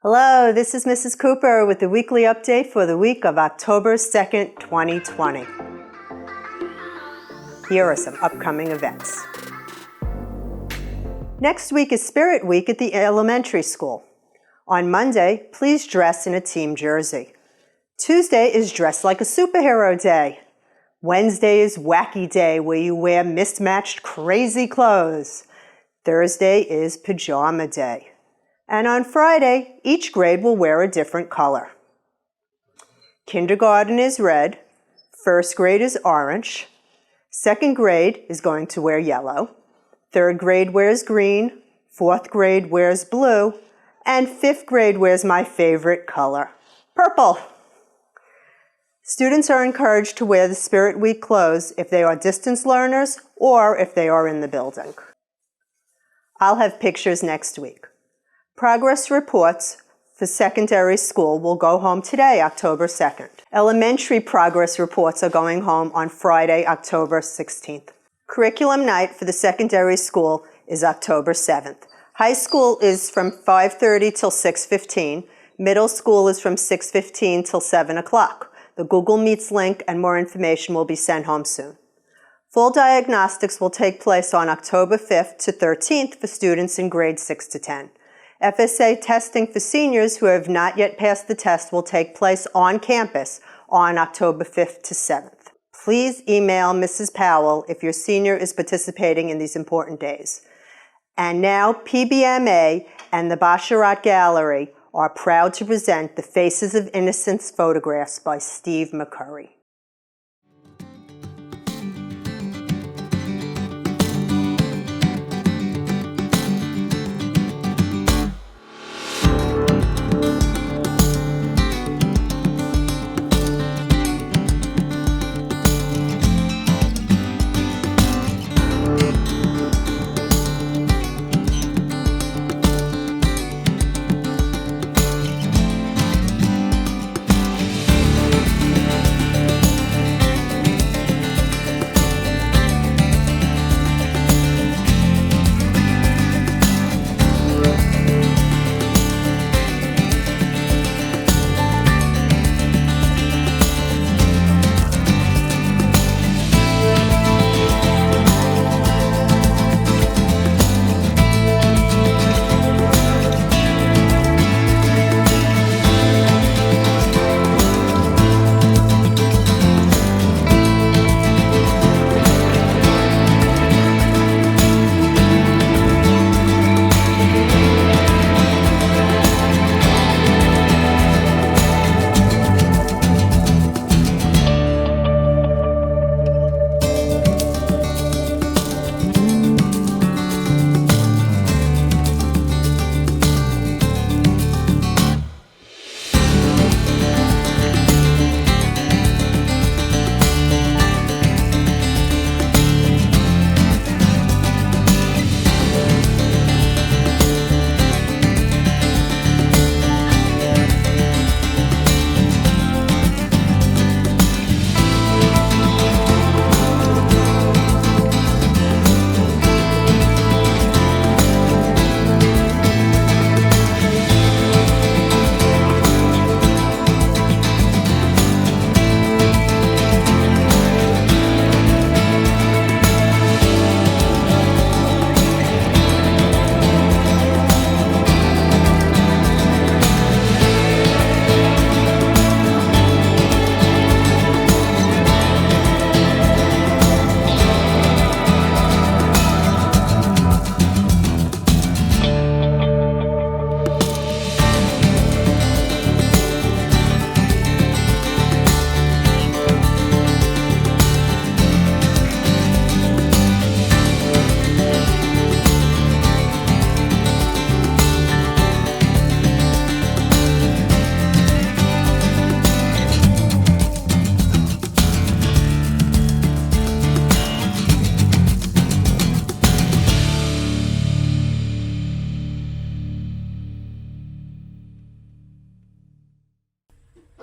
Hello, this is Mrs. Cooper with the weekly update for the week of October 2nd, 2020. Here are some upcoming events. Next week is Spirit Week at the elementary school. On Monday, please dress in a team jersey. Tuesday is Dress Like a Superhero Day. Wednesday is Wacky Day, where you wear mismatched crazy clothes. Thursday is Pajama Day. And on Friday, each grade will wear a different color. Kindergarten is red, first grade is orange, second grade is going to wear yellow, third grade wears green, fourth grade wears blue, and fifth grade wears my favorite color, purple. Students are encouraged to wear the Spirit Week clothes if they are distance learners or if they are in the building. I'll have pictures next week. Progress reports for secondary school will go home today, October 2nd. Elementary progress reports are going home on Friday, October 16th. Curriculum night for the secondary school is October 7th. High school is from 5:30 till 6:15. Middle school is from 6:15 till 7 o'clock. The Google Meets link and more information will be sent home soon. Full diagnostics will take place on October 5th to 13th for students in grades 6 to 10. FSA testing for seniors who have not yet passed the test will take place on campus on October 5th to 7th. Please email Mrs. Powell if your senior is participating in these important days. And now PBMA and the Baccarat Gallery are proud to present the Faces of Innocence photographs by Steve McCurry.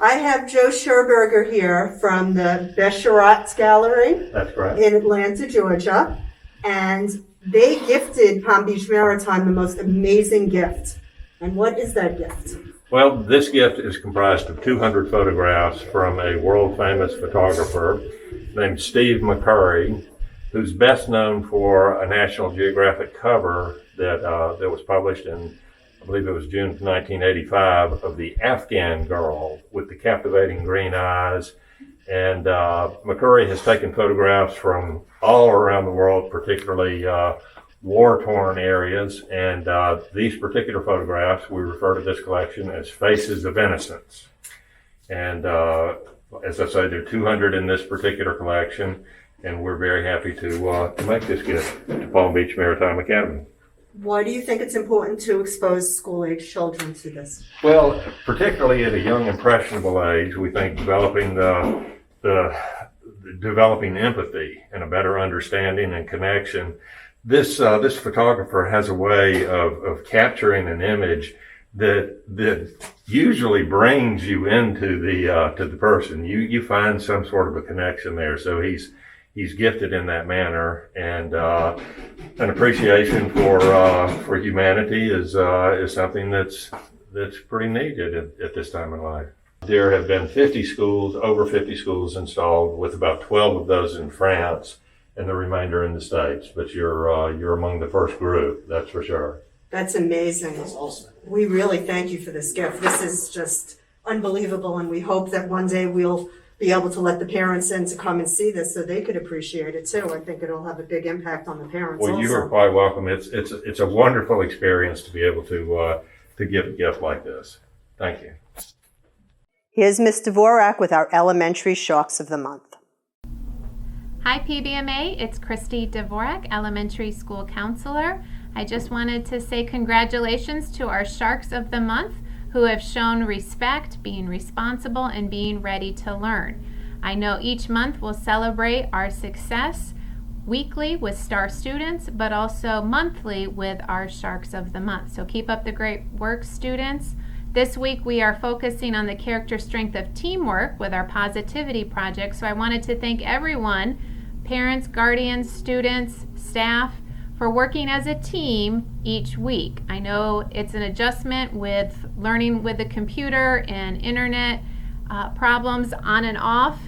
I have Joe Scherberger here from the Baccarat Gallery. That's correct. In Atlanta, Georgia. And they gifted Palm Beach Maritime the most amazing gift. And what is that gift? Well, this gift is comprised of 200 photographs from a world-famous photographer named Steve McCurry, who's best known for a National Geographic cover that was published in, I believe it was June of 1985, of the Afghan girl with the captivating green eyes. And McCurry has taken photographs from all around the world, particularly war-torn areas. And these particular photographs, we refer to this collection as Faces of Innocence. And as I say, there are 200 in this particular collection, and we're very happy to make this gift to Palm Beach Maritime Academy. Why do you think it's important to expose school-age children to this? Well, particularly at a young, impressionable age, we think developing developing empathy and a better understanding and connection. This photographer has a way of capturing an image that usually brings you into the person. You find some sort of a connection there. So he's gifted in that manner, and an appreciation for humanity is something that's pretty needed at this time in life. There have been over 50 schools installed, with about 12 of those in France and the remainder in the States. But you're among the first group, that's for sure. That's amazing. That's awesome. We really thank you for this gift. This is just unbelievable, and we hope that one day we'll be able to let the parents in to come and see this so they could appreciate it too. I think it'll have a big impact on the parents. Well, you are quite welcome. It's a wonderful experience to be able to give a gift like this. Thank you. Here's Ms. Dvorak with our Elementary Sharks of the Month. Hi PBMA, it's Christy Dvorak, Elementary School Counselor. I just wanted to say congratulations to our Sharks of the Month who have shown respect, being responsible, and being ready to learn. I know each month we'll celebrate our success weekly with star students, but also monthly with our Sharks of the Month. So keep up the great work, students. This week we are focusing on the character strength of teamwork with our positivity project. So I wanted to thank everyone, parents, guardians, students, staff, for working as a team each week. I know it's an adjustment with learning with the computer and internet problems on and off,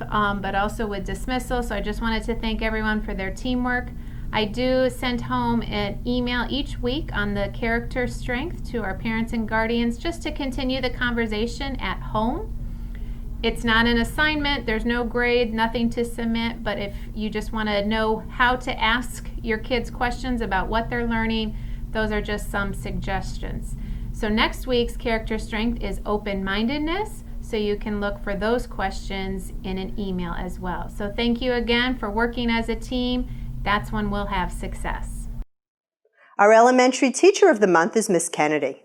but also with dismissal. So I just wanted to thank everyone for their teamwork. I do send home an email each week on the character strength to our parents and guardians just to continue the conversation at home. It's not an assignment, there's no grade, nothing to submit, but if you just want to know how to ask your kids questions about what they're learning, those are just some suggestions. So next week's character strength is open-mindedness, so you can look for those questions in an email as well. So thank you again for working as a team. That's when we'll have success. Our Elementary Teacher of the Month is Miss Kennedy.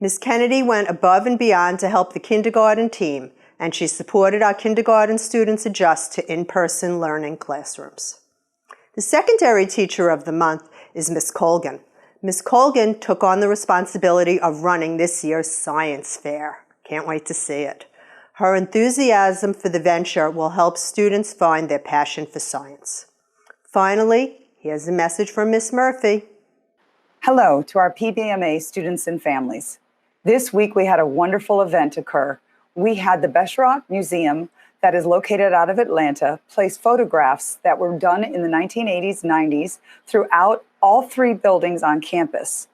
Miss Kennedy went above and beyond to help the kindergarten team, and she supported our kindergarten students adjust to in-person learning classrooms. The Secondary Teacher of the Month is Miss Colgan. Miss Colgan took on the responsibility of running this year's science fair. Can't wait to see it. Her enthusiasm for the venture will help students find their passion for science. Finally, here's a message from Miss Murphy. Hello to our PBMA students and families. This week we had a wonderful event occur. We had the Beshrock Museum, that is located out of Atlanta, place photographs that were done in the 1980s, 90s throughout all 3 buildings on campus.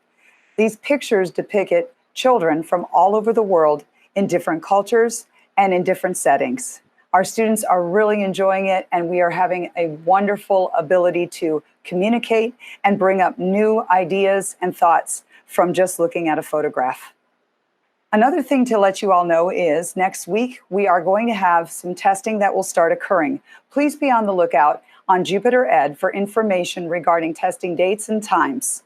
These pictures depicted children from all over the world in different cultures and in different settings. Our students are really enjoying it, and we are having a wonderful ability to communicate and bring up new ideas and thoughts from just looking at a photograph. Another thing to let you all know is next week we are going to have some testing that will start occurring. Please be on the lookout on Jupiter Ed for information regarding testing dates and times.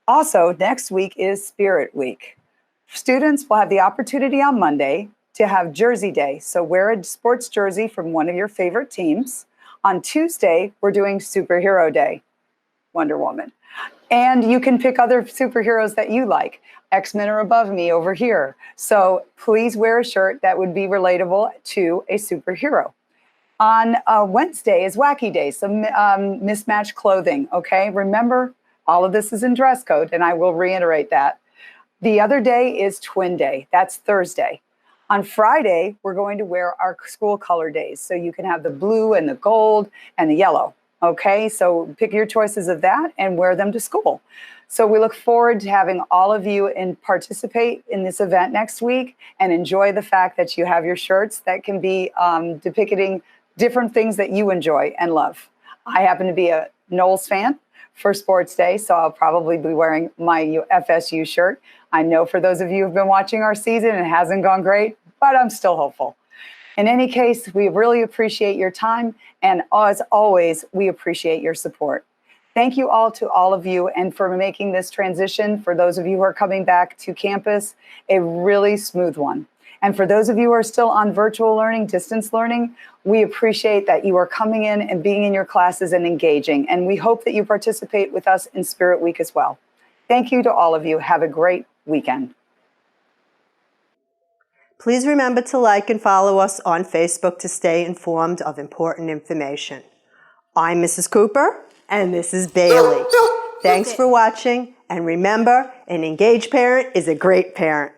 Also, next week is Spirit Week. Students will have the opportunity on Monday to have Jersey Day, so wear a sports jersey from one of your favorite teams. On Tuesday, we're doing Superhero Day, Wonder Woman. And you can pick other superheroes that you like. X-Men are above me over here. So please wear a shirt that would be relatable to a superhero. On Wednesday is Wacky Day, some mismatched clothing, okay? Remember, all of this is in dress code, and I will reiterate that. The other day is Twin Day. That's Thursday. On Friday, we're going to wear our school color days. So you can have the blue and the gold and the yellow. Okay, so pick your choices of that and wear them to school. So we look forward to having all of you participate in this event next week and enjoy the fact that you have your shirts that can be depicting different things that you enjoy and love. I happen to be a Knowles fan for Sports Day, so I'll probably be wearing my FSU shirt. I know for those of you who've been watching our season, it hasn't gone great, but I'm still hopeful. In any case, we really appreciate your time, and as always, we appreciate your support. Thank you all to all of you, and for making this transition, for those of you who are coming back to campus, a really smooth one. And for those of you who are still on virtual learning, distance learning, we appreciate that you are coming in and being in your classes and engaging, and we hope that you participate with us in Spirit Week as well. Thank you to all of you. Have a great weekend. Please remember to like and follow us on Facebook to stay informed of important information. I'm Mrs. Cooper, and this is Bailey. Thanks for watching, and remember, an engaged parent is a great parent.